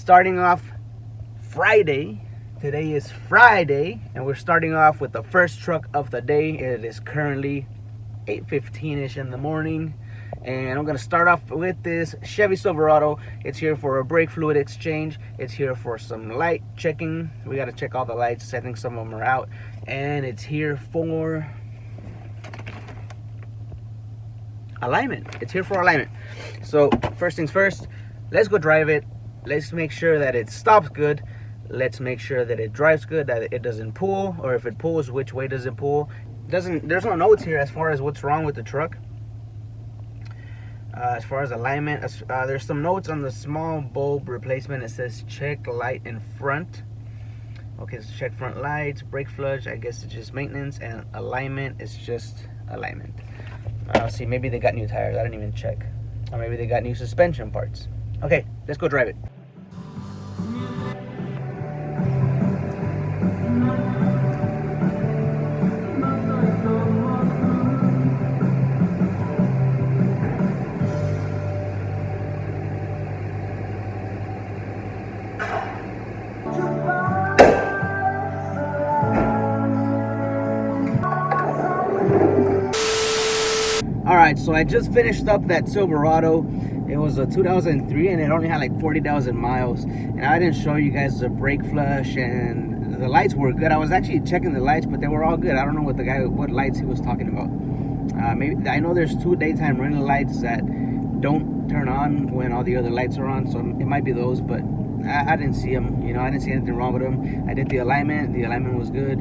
starting off Friday. Today is Friday, and we're starting off with the first truck of the day. It is currently 8:15ish in the morning, and I'm gonna start off with this Chevy Silverado. It's here for a brake fluid exchange. It's here for some light checking. We got to check all the lights. I think some of them are out, and it's here for alignment. It's here for alignment. So first things first, let's go drive it. Let's make sure that it stops good. Let's make sure that it drives good, that it doesn't pull, or if it pulls, which way does it pull. There's no notes here as far as what's wrong with the truck. As far as alignment, there's some notes on the small bulb replacement. It says check light in front. Okay, so check front lights, brake flush, I guess it's just maintenance, and alignment is just alignment. See, maybe they got new tires, I didn't even check. Or maybe they got new suspension parts. Okay, let's go drive it. Alright, so I just finished up that Silverado. It was a 2003 and it only had like 40,000 miles. And I didn't show you guys the brake flush, and the lights were good. I was actually checking the lights, but they were all good. I don't know what lights he was talking about. Maybe I know there's 2 daytime running lights that don't turn on when all the other lights are on, so it might be those, but I didn't see them. You know, I didn't see anything wrong with them. I did the alignment. The alignment was good.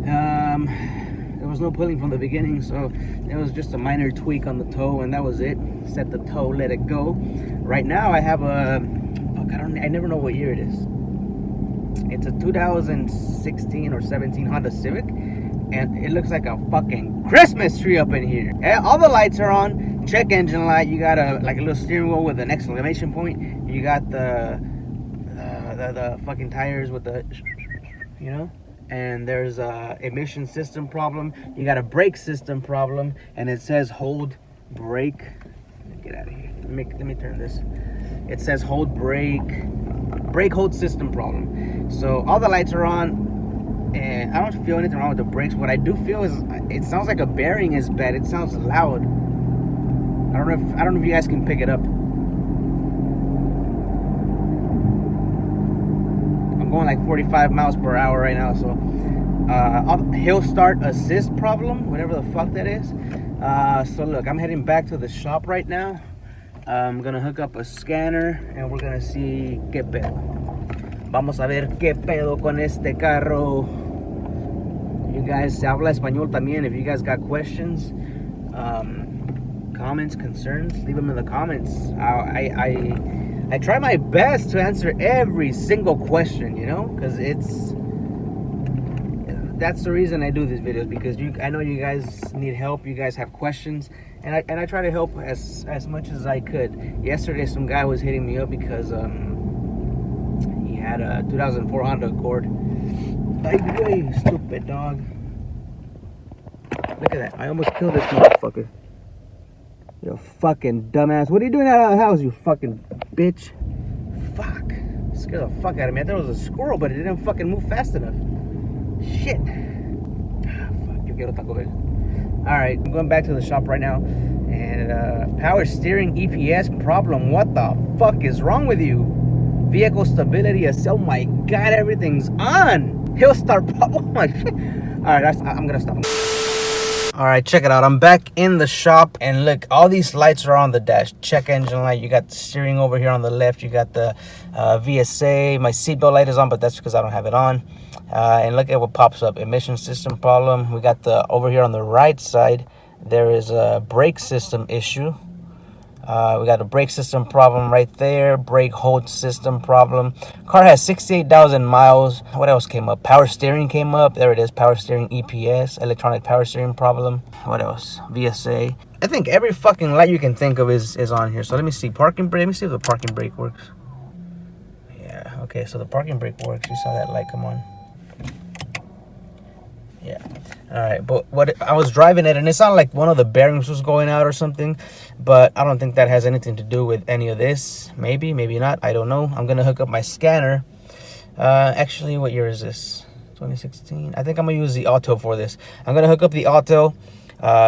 There was no pulling from the beginning, so it was just a minor tweak on the toe, and that was it. Set the toe, let it go. Right now I have a I never know what year it is. It's a 2016 or 17 Honda Civic, and it looks like a fucking Christmas tree up in here. All the lights are on. Check engine light. You got a little steering wheel with an exclamation point. You got the fucking tires with the, you know. And there's a emission system problem. You got a brake system problem, and it says hold brake. Get out of here. Let me turn this. It says hold brake hold system problem. So all the lights are on, and I don't feel anything wrong with the brakes. What I do feel is it sounds like a bearing is bad. It sounds loud. I don't know if you guys can pick it up. Going like 45 miles per hour right now, so hill start assist problem, whatever the fuck that is. So look, I'm heading back to the shop right now. I'm gonna hook up a scanner and we're gonna see qué pedo. Vamos a ver qué pedo con este carro. You guys, se habla español también. If you guys got questions, comments, concerns, leave them in the comments. I try my best to answer every single question, you know, because that's the reason I do these videos, because I know you guys need help, you guys have questions, and I try to help as much as I could. Yesterday, some guy was hitting me up because he had a 2004 Honda Accord. Ay, stupid dog. Look at that. I almost killed this motherfucker. You fucking dumbass. What are you doing out of the house, you fucking bitch? Fuck. Scared the fuck out of me. I thought it was a squirrel, but it didn't fucking move fast enough. Shit. Fuck. Yo quiero Taco Bell. Alright, I'm going back to the shop right now. And power steering EPS problem. What the fuck is wrong with you? Vehicle stability. Oh my god, everything's on. Hill start problem. Oh my shit. Alright, I'm gonna stop. Alright, check it out. I'm back in the shop, and look, all these lights are on the dash. Check engine light. You got the steering over here on the left. You got the VSA. My seatbelt light is on, but that's because I don't have it on. And look at what pops up. Emission system problem. We got the over here on the right side. There is a brake system issue. We got a brake system problem right there. Brake hold system problem. Car has 68,000 miles. What else came up? Power steering came up. There it is. Power steering EPS. Electronic power steering problem. What else? VSA. I think every fucking light you can think of is on here. So let me see. Parking brake. Let me see if the parking brake works. Yeah. Okay. So the parking brake works. You saw that light come on. Yeah. All right. But what I was driving it, and it sounded like one of the bearings was going out or something, but I don't think that has anything to do with any of this. Maybe, maybe not. I don't know. I'm gonna hook up my scanner. Actually, what year is this? 2016. I think I'm gonna use the auto for this. I'm gonna hook up the auto,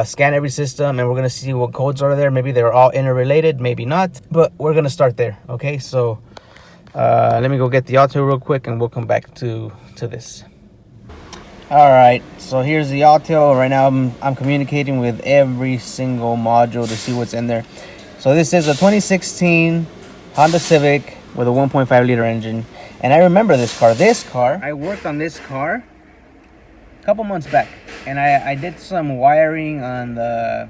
scan every system, and we're gonna see what codes are there. Maybe they're all interrelated, maybe not. But we're gonna start there. Okay. So let me go get the auto real quick, and we'll come back to this. All right, so here's the auto. Right now I'm communicating with every single module to see what's in there. So this is a 2016 Honda Civic with a 1.5 liter engine. And I remember this car. I worked on this car a couple months back. And I did some wiring on the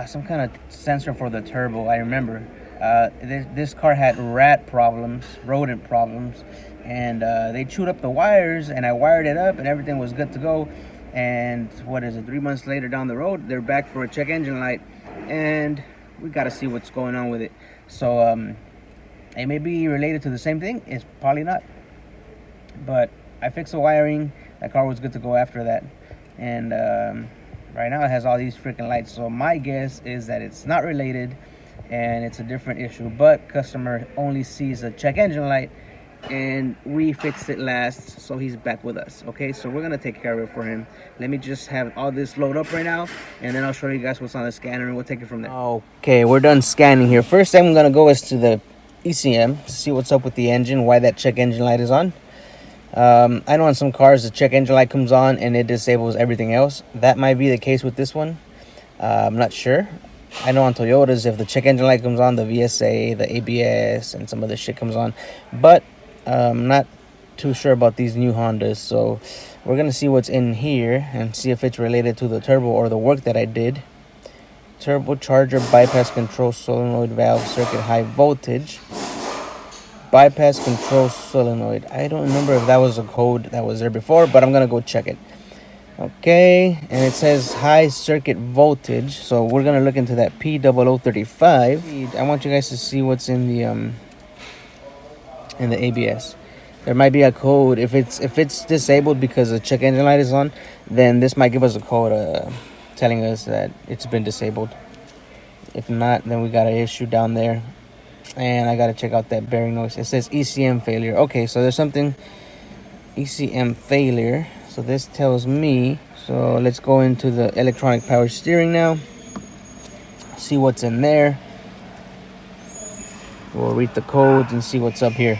some kind of sensor for the turbo. I remember this car had rodent problems, and they chewed up the wires, and I wired it up and everything was good to go. And what is it, 3 months later down the road, they're back for a check engine light, and we got to see what's going on with it. So it may be related to the same thing. It's probably not, but I fixed the wiring. That car was good to go after that. And right now it has all these freaking lights, so my guess is that it's not related and it's a different issue. But customer only sees a check engine light, and we fixed it last, so he's back with us. Okay, so we're gonna take care of it for him. Let me just have all this load up right now, and then I'll show you guys what's on the scanner, and we'll take it from there. Okay, we're done scanning here. First thing I'm gonna go is to the ECM to see what's up with the engine, why that check engine light is on. I know on some cars the check engine light comes on and it disables everything else. That might be the case with this one. I'm not sure. I know on Toyotas, if the check engine light comes on, the VSA, the ABS, and some other shit comes on. But I'm not too sure about these new Hondas. So we're going to see what's in here and see if it's related to the turbo or the work that I did. Turbocharger bypass control solenoid valve circuit high voltage. Bypass control solenoid. I don't remember if that was a code that was there before, but I'm going to go check it. Okay, and it says high circuit voltage, so we're gonna look into that P0035. I want you guys to see what's in the ABS. There might be a code. If it's disabled because the check engine light is on, then this might give us a code telling us that it's been disabled. If not, then we got an issue down there, and I gotta check out that bearing noise. It says ECM failure. Okay, so there's something ECM failure. So this tells me, so let's go into the electronic power steering now, see what's in there. We'll read the codes and see what's up here.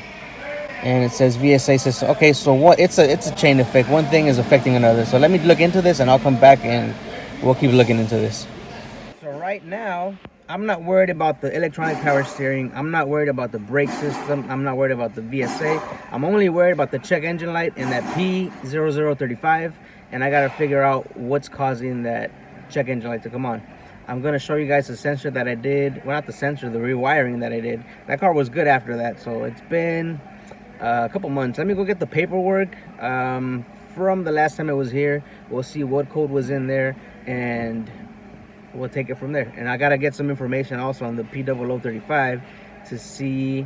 And it says VSA system. Okay, so what? It's a chain effect. One thing is affecting another. So let me look into this, and I'll come back and we'll keep looking into this. So right now, I'm not worried about the electronic power steering. I'm not worried about the brake system. I'm not worried about the VSA. I'm only worried about the check engine light and that P0035. And I got to figure out what's causing that check engine light to come on. I'm going to show you guys the sensor that I did. Well, not the sensor, the rewiring that I did. That car was good after that. So it's been a couple months. Let me go get the paperwork from the last time I was here. We'll see what code was in there, and we'll take it from there. And I gotta get some information also on the P0035 to see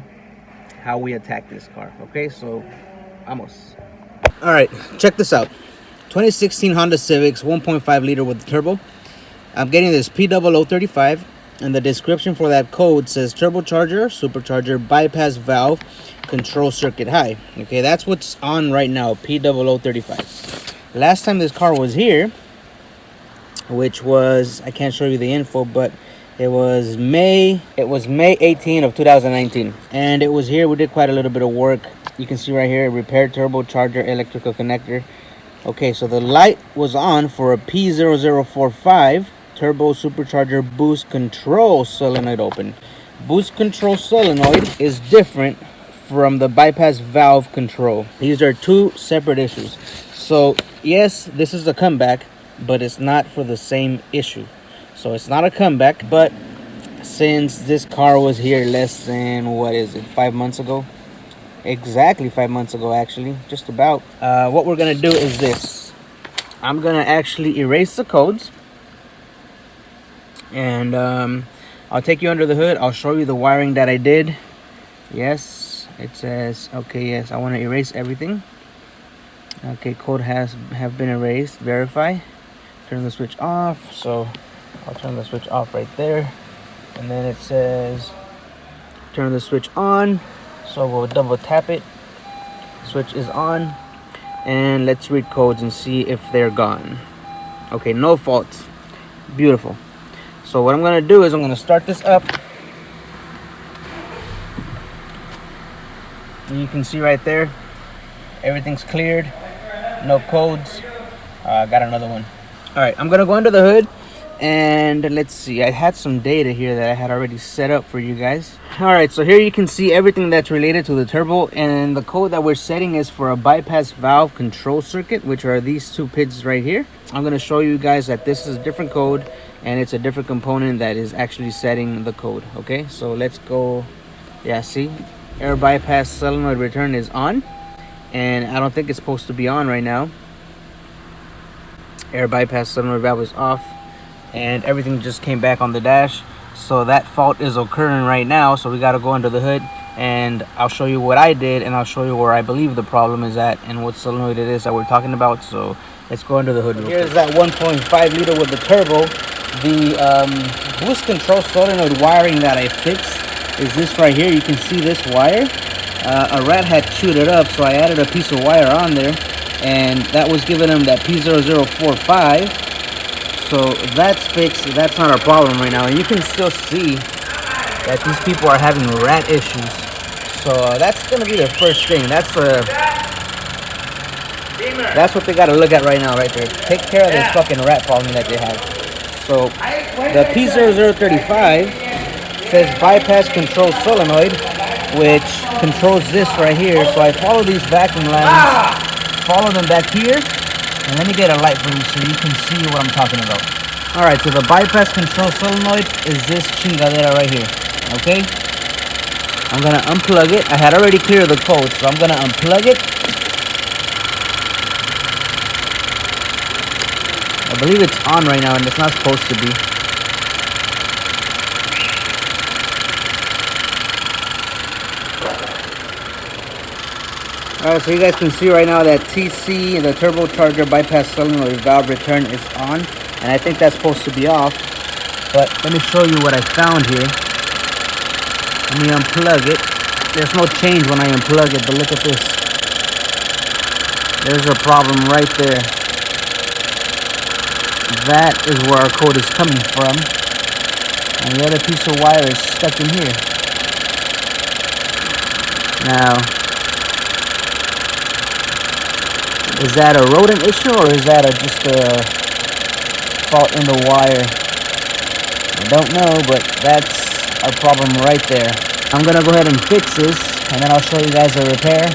how we attack this car. Okay, so vamos. All right, check this out. 2016 Honda Civics, 1.5 liter with the turbo. I'm getting this P0035, and the description for that code says turbocharger, supercharger, bypass valve, control circuit high. Okay, that's what's on right now, P0035. Last time this car was here, which was, I can't show you the info, but it was May 18 of 2019, and it was here. We did quite a little bit of work. You can see right here, repair turbocharger electrical connector. Okay, so the light was on for a P0045 turbo supercharger boost control solenoid open. Boost control solenoid is different from the bypass valve control. These are two separate issues. So yes, this is a comeback, but it's not for the same issue. So it's not a comeback, but since this car was here less than, what is it, 5 months ago? Exactly 5 months ago, actually, just about. What we're gonna do is this. I'm gonna actually erase the codes, and I'll take you under the hood. I'll show you the wiring that I did. Yes, it says, okay, yes, I want to erase everything. Okay, code have been erased. Verify. Turn the switch off. So I'll turn the switch off right there, and then it says turn the switch on. So we'll double tap it. Switch is on, and let's read codes and see if they're gone. Okay, no faults. Beautiful. So what I'm gonna do is I'm gonna start this up, and you can see right there everything's cleared, no codes. Got another one. All right, I'm gonna go under the hood, and let's see, I had some data here that I had already set up for you guys. All right, so here you can see everything that's related to the turbo, and the code that we're setting is for a bypass valve control circuit, which are these two pins right here. I'm gonna show you guys that this is a different code, and it's a different component that is actually setting the code. Okay, so let's go. Yeah, see, air bypass solenoid return is on, and I don't think it's supposed to be on right now. Air bypass solenoid valve is off, and everything just came back on the dash. So that fault is occurring right now, so we got to go under the hood, and I'll show you what I did, and I'll show you where I believe the problem is at and what solenoid it is that we're talking about. So let's go under the hood. Here's that 1.5 liter with the turbo. The boost control solenoid wiring that I fixed is this right here. You can see this wire. A rat had chewed it up, so I added a piece of wire on there, and that was giving them that P0045. So that's fixed. That's not a problem right now, and you can still see that these people are having rat issues. So that's gonna be the first thing. That's what they gotta look at right now, right there. Take care of this fucking rat problem that they have. So the P0035 says bypass control solenoid, which controls this right here. So I follow these vacuum lines, follow them back here, and let me get a light for you so you can see what I'm talking about. All right, so the bypass control solenoid is this chingadera right here, okay? I'm gonna unplug it. I had already cleared the code, so I'm gonna unplug it. I believe it's on right now, and it's not supposed to be. Alright, so you guys can see right now that TC, the turbocharger bypass solenoid valve return is on, and I think that's supposed to be off. But let me show you what I found here. Let me unplug it. There's no change when I unplug it, but look at this. There's a problem right there. That is where our code is coming from, and the other piece of wire is stuck in here. Now, is that a rodent issue, or is that just a fault in the wire? I don't know, but that's our problem right there. I'm gonna go ahead and fix this, and then I'll show you guys a repair,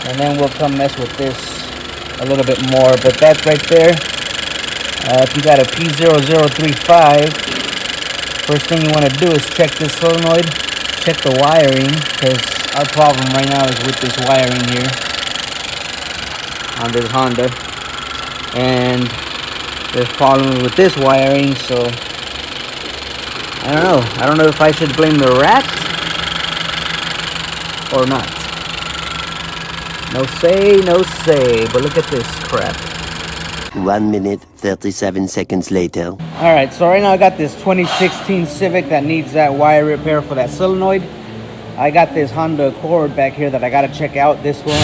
and then we'll come mess with this a little bit more. But that's right there. If you got a P0035, first thing you want to do is check this solenoid, check the wiring, because our problem right now is with this wiring here on this Honda, and there's problems with this wiring. So I don't know if I should blame the rat or not. No say, but look at this crap. 1 minute 37 seconds later. All right, so right now I got this 2016 Civic that needs that wire repair for that solenoid. I got this Honda Accord back here that I gotta check out. This one.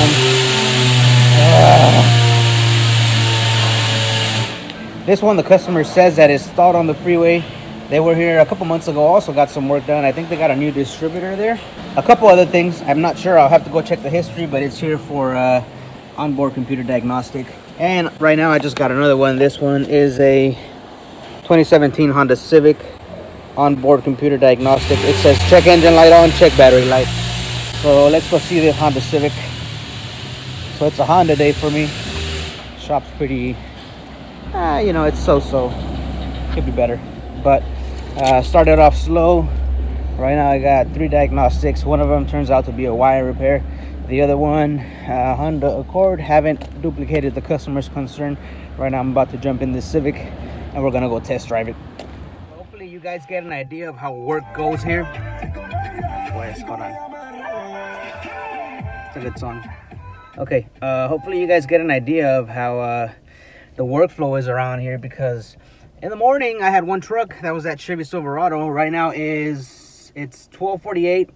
This one, the customer says that it's stalled on the freeway. They were here a couple months ago, also got some work done. I think they got a new distributor there. A couple other things, I'm not sure. I'll have to go check the history, but it's here for onboard computer diagnostic. And right now I just got another one. This one is a 2017 Honda Civic onboard computer diagnostic. It says check engine light on, check battery light. So let's go see the Honda Civic. So it's a Honda day for me. Shop's pretty, it's so-so. Could be better. But started off slow. Right now I got 3 diagnostics. One of them turns out to be a wire repair. The other one, Honda Accord. Haven't duplicated the customer's concern. Right now I'm about to jump in this Civic, and we're gonna go test drive it. Hopefully you guys get an idea of how work goes here. Wait, hold on. It's a good song. Okay, hopefully you guys get an idea of how the workflow is around here, because in the morning I had one truck that was at Chevy Silverado. Right now it's 12:48.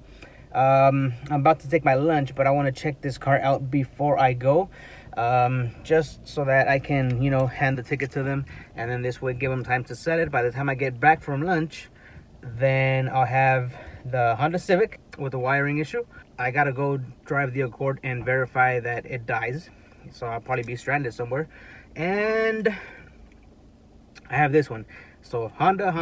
I'm about to take my lunch, but I want to check this car out before I go, just so that I can, you know, hand the ticket to them, and then this would give them time to sell it. By the time I get back from lunch, then I'll have the Honda Civic with the wiring issue. I gotta go drive the Accord and verify that it dies, so I'll probably be stranded somewhere. And I have this one. So Honda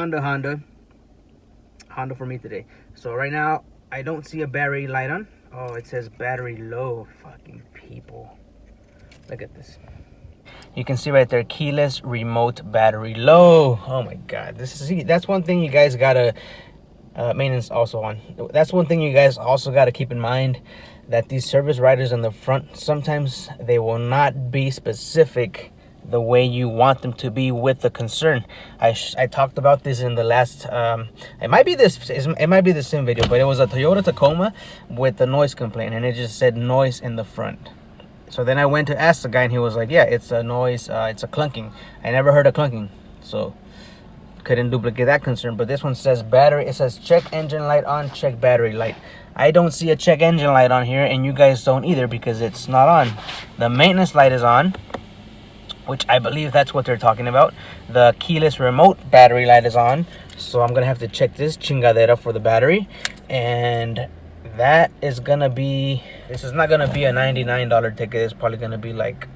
for me today. So right now I don't see a battery light on. Oh, it says battery low. Fucking people, look at this. You can see right there, keyless remote battery low. Oh my god, that's one thing you guys gotta maintenance also on. That's one thing you guys also got to keep in mind, that these service riders in the front, sometimes they will not be specific the way you want them to be with the concern. I talked about this in the last it might be the same video, but it was a Toyota Tacoma with the noise complaint, and it just said noise in the front. So then I went to ask the guy, and he was like, yeah, it's a noise, it's a clunking. I never heard of clunking, so couldn't duplicate that concern. But this one says battery, it says check engine light on, check battery light. I don't see a check engine light on here, and you guys don't either, because it's not on. The maintenance light is on, which I believe that's what they're talking about. The keyless remote battery light is on, so I'm gonna have to check this chingadera for the battery. And that is gonna be, this is not gonna be a $99 ticket. It's probably gonna be like,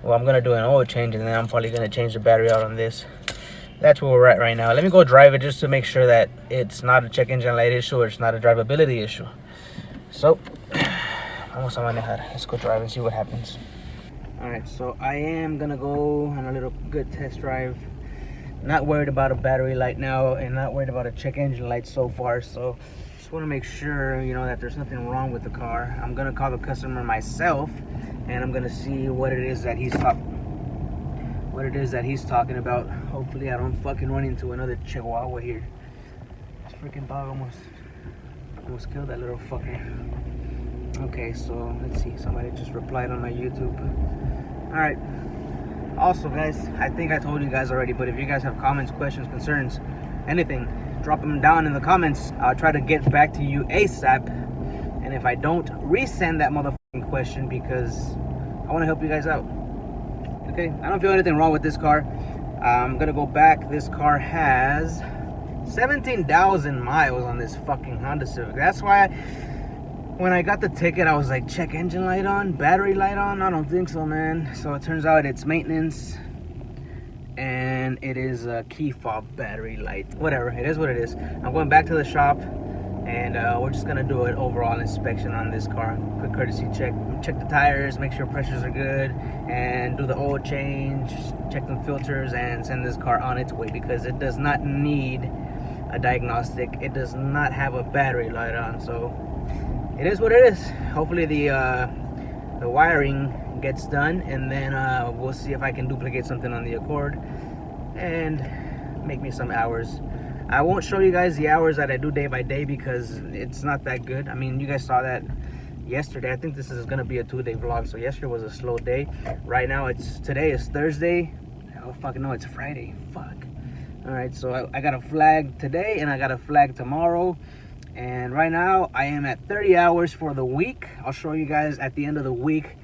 well, I'm gonna do an oil change, and then I'm probably gonna change the battery out on this. That's where we're at right now. Let me go drive it just to make sure that it's not a check engine light issue, or it's not a drivability issue. So, vamos a manejar. Let's go drive and see what happens. Alright, so I am gonna go on a little good test drive. Not worried about a battery light now, and not worried about a check engine light so far. So, just want to make sure, you know, that there's nothing wrong with the car. I'm gonna call the customer myself, and I'm gonna see what it is that he's talking about. Hopefully I don't fucking run into another chihuahua here. This freaking dog almost killed that little fucker. Okay, so let's see, somebody just replied on my YouTube. Alright, also guys, I think I told you guys already, but if you guys have comments, questions, concerns, anything, drop them down in the comments. I'll try to get back to you ASAP. And if I don't, resend that motherfucking question, because I want to help you guys out. Okay, I don't feel anything wrong with this car. I'm gonna go back. This car has 17,000 miles on this fucking Honda Civic. That's why when I got the ticket, I was like, check engine light on, battery light on? I don't think so, man. So it turns out it's maintenance, and it is a key fob battery light. Whatever, it is what it is. I'm going back to the shop, and we're just gonna do an overall inspection on this car. Quick courtesy check the tires, make sure pressures are good, and do the oil change, check the filters, and send this car on its way, because it does not need a diagnostic. It does not have a battery light on, so it is what it is. Hopefully the wiring gets done, and then we'll see if I can duplicate something on the Accord and make me some hours. I won't show you guys the hours that I do day by day, because it's not that good. I mean, you guys saw that yesterday. I think this is gonna be a 2-day vlog. So yesterday was a slow day. Right now today is Thursday. Oh fucking no, it's Friday. Fuck. All right, so I got a flag today, and I got a flag tomorrow. And right now I am at 30 hours for the week. I'll show you guys at the end of the week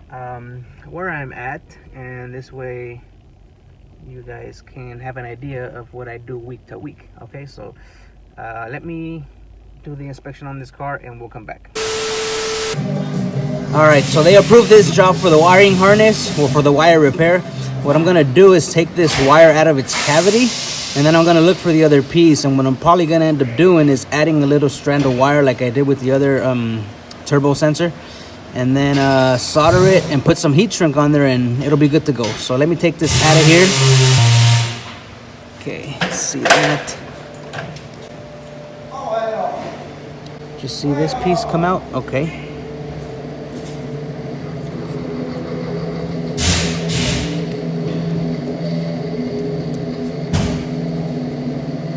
where I'm at, and this way you guys can have an idea of what I do week to week. Okay, so let me do the inspection on this car, and we'll come back. All right, so they approved this job for the wiring harness, or for the wire repair. What I'm gonna do is take this wire out of its cavity, and then I'm gonna look for the other piece. And what I'm probably gonna end up doing is adding a little strand of wire like I did with the other turbo sensor, and then solder it and put some heat shrink on there, and it'll be good to go. So let me take this out of here. Okay, see that? Just see this piece come out? Okay.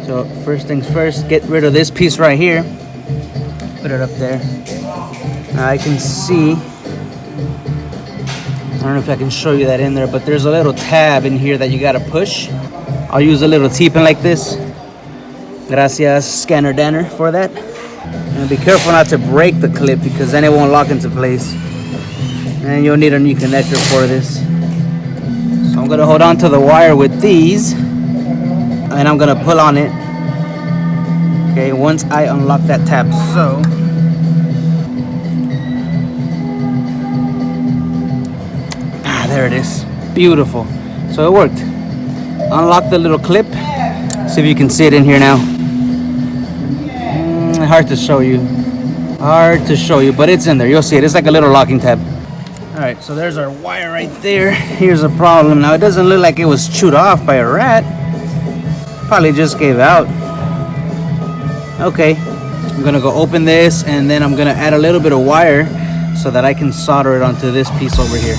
So first things first, get rid of this piece right here. Put it up there. Now I can see don't know if I can show you that in there, but there's a little tab in here that you gotta push. I'll use a little T-pin like this. Gracias, Scanner Danner, for that. And be careful not to break the clip because then it won't lock into place. And you'll need a new connector for this. So I'm gonna hold on to the wire with these, and I'm gonna pull on it. Okay, once I unlock that tab, so. There it is. Beautiful. So it worked. Unlock the little clip. See if you can see it in here now. Hard to show you. Hard to show you, but it's in there. You'll see it. It's like a little locking tab. Alright, so there's our wire right there. Here's a problem. Now it doesn't look like it was chewed off by a rat. Probably just gave out. Okay. I'm gonna go open this and then I'm gonna add a little bit of wire so that I can solder it onto this piece over here.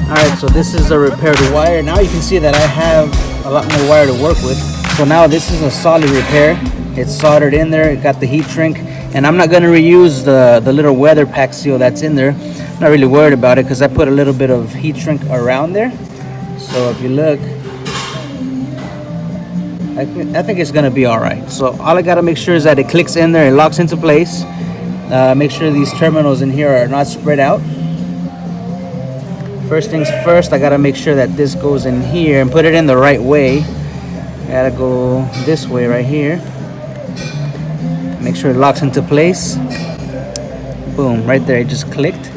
Alright, so this is a repaired wire. Now you can see that I have a lot more wire to work with. So now this is a solid repair. It's soldered in there, it got the heat shrink, and I'm not going to reuse the little weather pack seal that's in there. I'm not really worried about it because I put a little bit of heat shrink around there. So if you look, I think it's going to be alright. So all I got to make sure is that it clicks in there, it locks into place. Make sure these terminals in here are not spread out. First things first, I gotta make sure that this goes in here and put it in the right way. I gotta go this way right here. Make sure it locks into place. Boom, right there, it just clicked.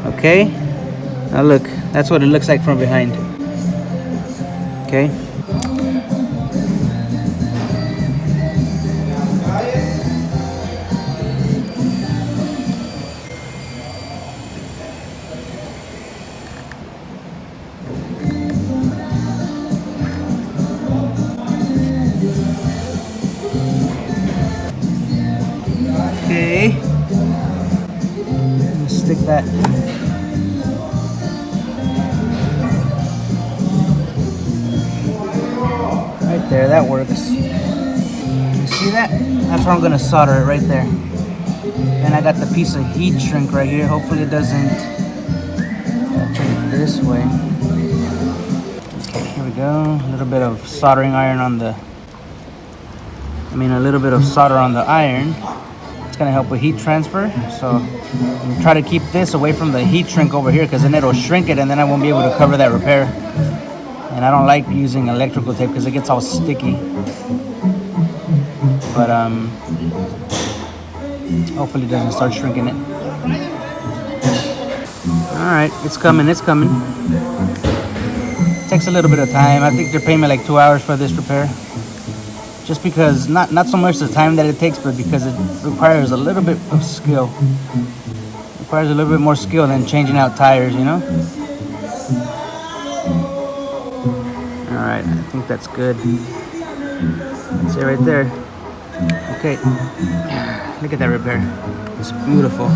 Okay, now look, that's what it looks like from behind. Okay. Okay, stick that right there. That works. You see that? That's where I'm gonna solder it right there. And I got the piece of heat shrink right here. Hopefully it doesn't turn it this way. Okay, here we go. A little bit of soldering iron on the. A little bit of solder on the iron. It's gonna help with heat transfer. So try to keep this away from the heat shrink over here because then it'll shrink it and then I won't be able to cover that repair. And I don't like using electrical tape because it gets all sticky. but hopefully it doesn't start shrinking it. All right, it's coming. Takes a little bit of time. I think they're paying me like 2 hours for this repair. Just because, not so much the time that it takes, but because it requires a little bit of skill. Requires a little bit more skill than changing out tires, you know? Alright, I think that's good. See right there. Okay. Look at that repair. It's beautiful.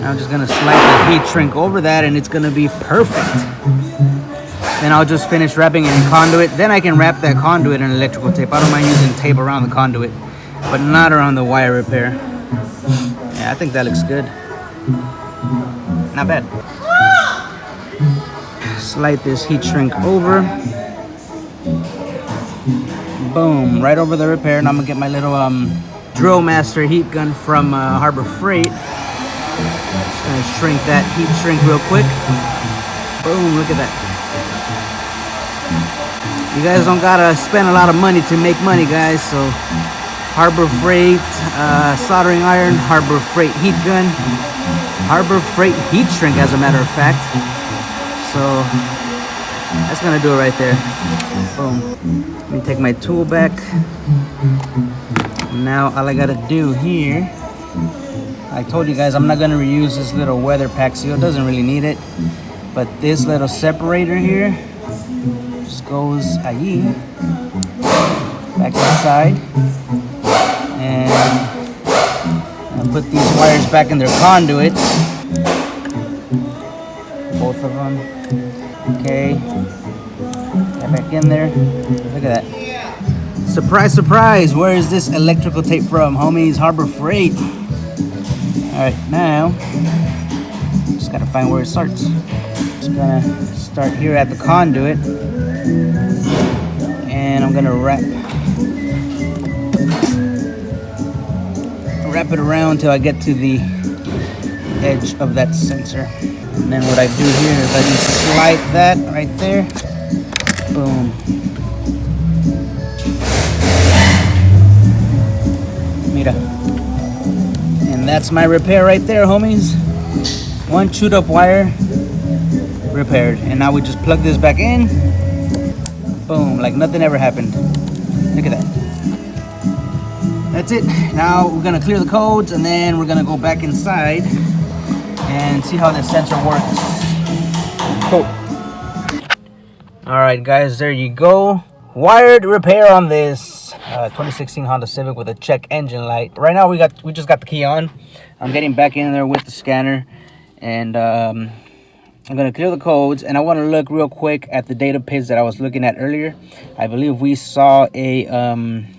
Now I'm just gonna slide the heat shrink over that and it's gonna be perfect. Then I'll just finish wrapping it in conduit. Then I can wrap that conduit in electrical tape. I don't mind using tape around the conduit, but not around the wire repair. Yeah, I think that looks good. Not bad. Slide this heat shrink over. Boom, right over the repair. And I'm gonna get my little Drill Master heat gun from Harbor Freight. Just gonna shrink that heat shrink real quick. Boom, look at that. You guys don't gotta spend a lot of money to make money, guys. So Harbor Freight soldering iron, Harbor Freight heat gun, Harbor Freight heat shrink, as a matter of fact. So that's gonna do it right there. Boom. Let me take my tool back. Now all I gotta do here, I told you guys I'm not gonna reuse this little weather pack seal. It doesn't really need it. But this little separator here just goes ahí, back inside, and I'll put these wires back in their conduit, both of them. Okay, get back in there. Look at that. Surprise, surprise, where is this electrical tape from, homies? Harbor Freight. All right, now just gotta find where it starts. Just gonna start here at the conduit, and I'm gonna wrap it around till I get to the edge of that sensor. And then what I do here is I just slide that right there. Boom. Mira. And that's my repair right there, homies. One chewed up wire repaired. And now we just plug this back in. Boom, like nothing ever happened. Look at that. That's it. Now we're gonna clear the codes and then we're gonna go back inside and see how the sensor works. Cool. All right, guys, there you go. Wired repair on this 2016 Honda Civic with a check engine light. Right now we just got the key on. I'm getting back in there with the scanner, and I'm gonna clear the codes, and I want to look real quick at the data pins that I was looking at earlier. I believe we saw a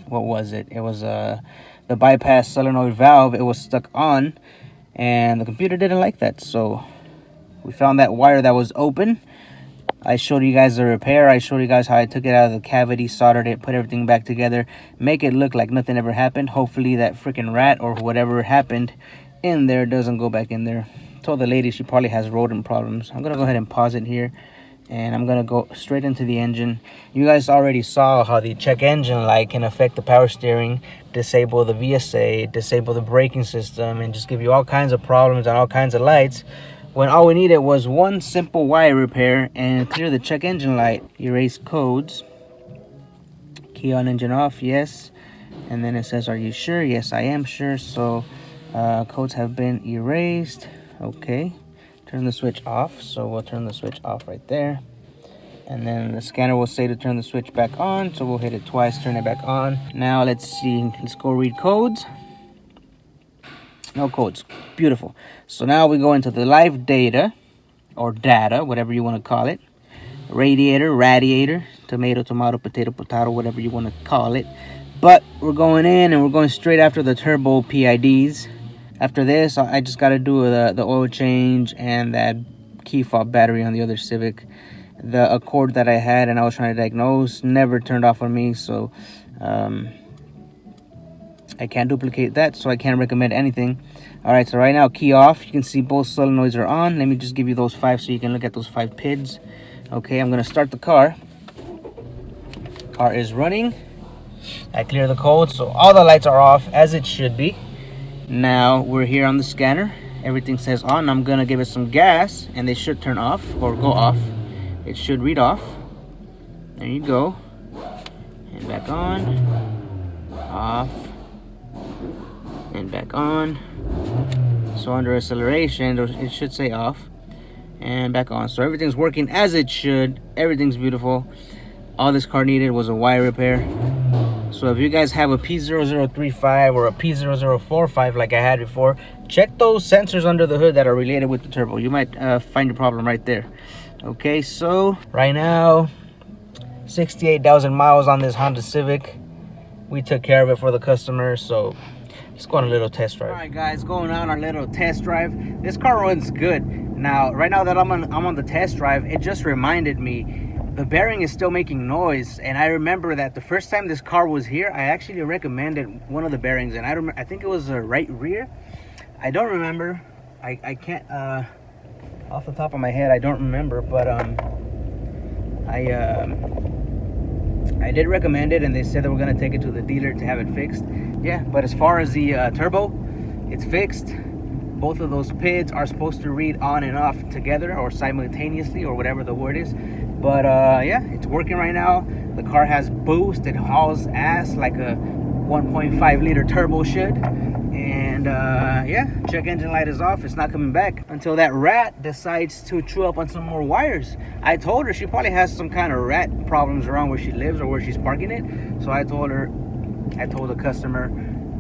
what was it? It was the bypass solenoid valve. It was stuck on, and the computer didn't like that, so we found that wire that was open. I showed you guys the repair. I showed you guys how I took it out of the cavity, soldered it, put everything back together, make it look like nothing ever happened. Hopefully that freaking rat or whatever happened in there doesn't go back in there. Told the lady she probably has rodent problems. I'm gonna go ahead and pause it here, and I'm gonna go straight into the engine. You guys already saw how the check engine light can affect the power steering, disable the VSA, disable the braking system, and just give you all kinds of problems and all kinds of lights, when all we needed was one simple wire repair and clear the check engine light. Erase codes. Key on, engine off, yes. And then it says, are you sure? Yes, I am sure. So codes have been erased. Okay, turn the switch off. So we'll turn the switch off right there. And then the scanner will say to turn the switch back on. So we'll hit it twice, turn it back on. Now let's see, let's go read codes. No codes. Beautiful. So now we go into the live data, or data, whatever you want to call it. Radiator, tomato, potato, whatever you want to call it. But we're going in and we're going straight after the turbo PIDs. After this, I just got to do the oil change and that key fob battery on the other Civic. The Accord that I had and I was trying to diagnose never turned off on me, so I can't duplicate that, so I can't recommend anything. All right, so right now, key off. You can see both solenoids are on. Let me just give you those 5 so you can look at those 5 PIDs. Okay, I'm gonna start the car. Car is running. I clear the code, so all the lights are off as it should be. Now we're here on the scanner. Everything says on. I'm gonna give it some gas and they should turn off or go off. It should read off. There you go. And back on, off, and back on. So under acceleration, it should say off, and back on. So everything's working as it should. Everything's beautiful. All this car needed was a wire repair. So if you guys have a P0035 or a P0045 like I had before, check those sensors under the hood that are related with the turbo. You might find a problem right there. Okay, so right now, 68,000 miles on this Honda Civic. We took care of it for the customer, so let's go on a little test drive. All right, guys, going on our little test drive. This car runs good. Now, right now that I'm on the test drive, it just reminded me the bearing is still making noise, and I remember that the first time this car was here, I actually recommended one of the bearings, and I think it was a right rear. I don't remember. I can't off the top of my head, I don't remember, but I did recommend it, and they said they were gonna take it to the dealer to have it fixed. Yeah, but as far as the turbo, it's fixed. Both of those PIDs are supposed to read on and off together or simultaneously or whatever the word is. But yeah, it's working right now. The car has boost. It hauls ass like a 1.5 liter turbo should. And yeah, check engine light is off. It's not coming back until that rat decides to chew up on some more wires. I told her she probably has some kind of rat problems around where she lives or where she's parking it. So I told the customer,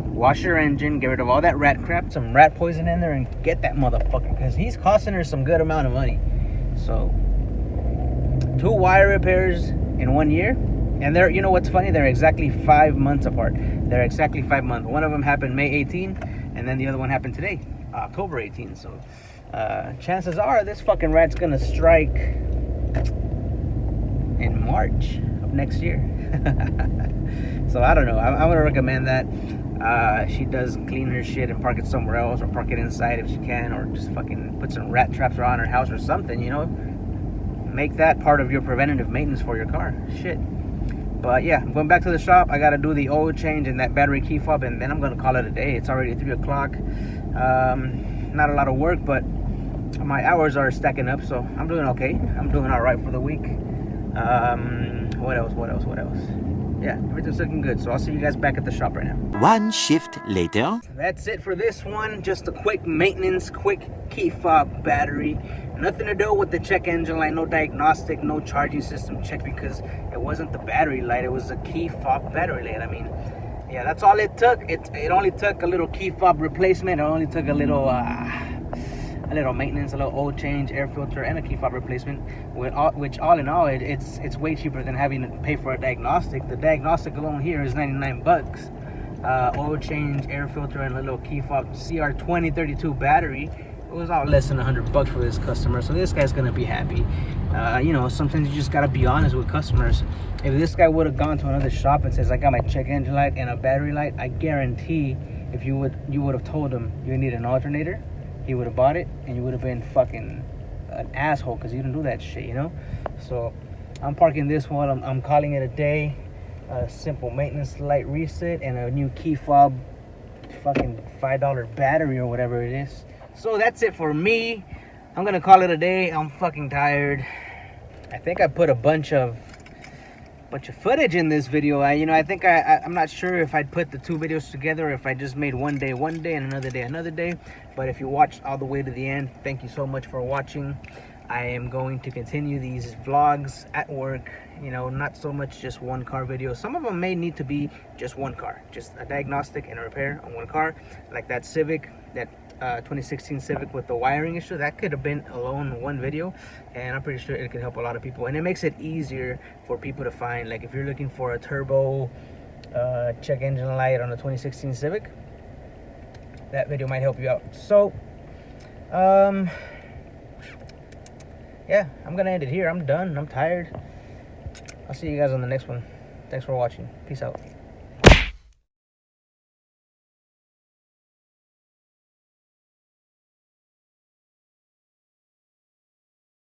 wash your engine, get rid of all that rat crap, some rat poison in there, and get that motherfucker, because he's costing her some good amount of money. So 2 wire repairs in 1 year, and they're, you know what's funny, they're exactly 5 months apart. They're exactly 5 months. One of them happened May 18, and then the other one happened today, October 18. So chances are this fucking rat's gonna strike in March of next year. So I don't know. I'm gonna recommend that she does clean her shit and park it somewhere else, or park it inside if she can, or just fucking put some rat traps around her house or something, you know. Make that part of your preventative maintenance for your car. Shit. But yeah, I'm going back to the shop. I gotta do the oil change and that battery key fob, and then I'm gonna call it a day. It's already 3 o'clock. Not a lot of work, but my hours are stacking up, so I'm doing okay. I'm doing all right for the week. What else? Yeah, everything's looking good. So I'll see you guys back at the shop right now. 1 shift later. That's it for this one. Just a quick maintenance, quick key fob battery. Nothing to do with the check engine light, no diagnostic, no charging system check, because it wasn't the battery light, it was a key fob battery light. I mean, yeah, that's all it took. It only took a little key fob replacement. It only took a little maintenance, a little oil change, air filter, and a key fob replacement. Which all in all, it's way cheaper than having to pay for a diagnostic. The diagnostic alone here is 99 bucks. Oil change, air filter, and a little key fob CR2032 battery. It was all less than 100 bucks for this customer, so this guy's gonna be happy. You know, sometimes you just gotta be honest with customers. If this guy would have gone to another shop and says, I got my check engine light and a battery light, I guarantee if you would have told him you need an alternator, he would have bought it, and you would have been fucking an asshole because you didn't do that shit, you know. So I'm parking this one. I'm calling it a day. A simple maintenance light reset and a new key fob, fucking $5 battery or whatever it is. So that's it for me. I'm gonna call it a day. I'm fucking tired. I think I put a bunch of footage in this video. I think I'm not sure if I'd put the 2 videos together, or if I just made one day and another day. But if you watched all the way to the end, thank you so much for watching. I am going to continue these vlogs at work, you know, not so much just one car video. Some of them may need to be just one car, just a diagnostic and a repair on one car, like that Civic, that 2016 Civic with the wiring issue. That could have been alone one video, and I'm pretty sure it could help a lot of people, and it makes it easier for people to find. Like if you're looking for a turbo check engine light on a 2016 Civic, that video might help you out. So yeah, I'm gonna end it here. I'm done. I'm tired. I'll see you guys on the next one. Thanks for watching. Peace out.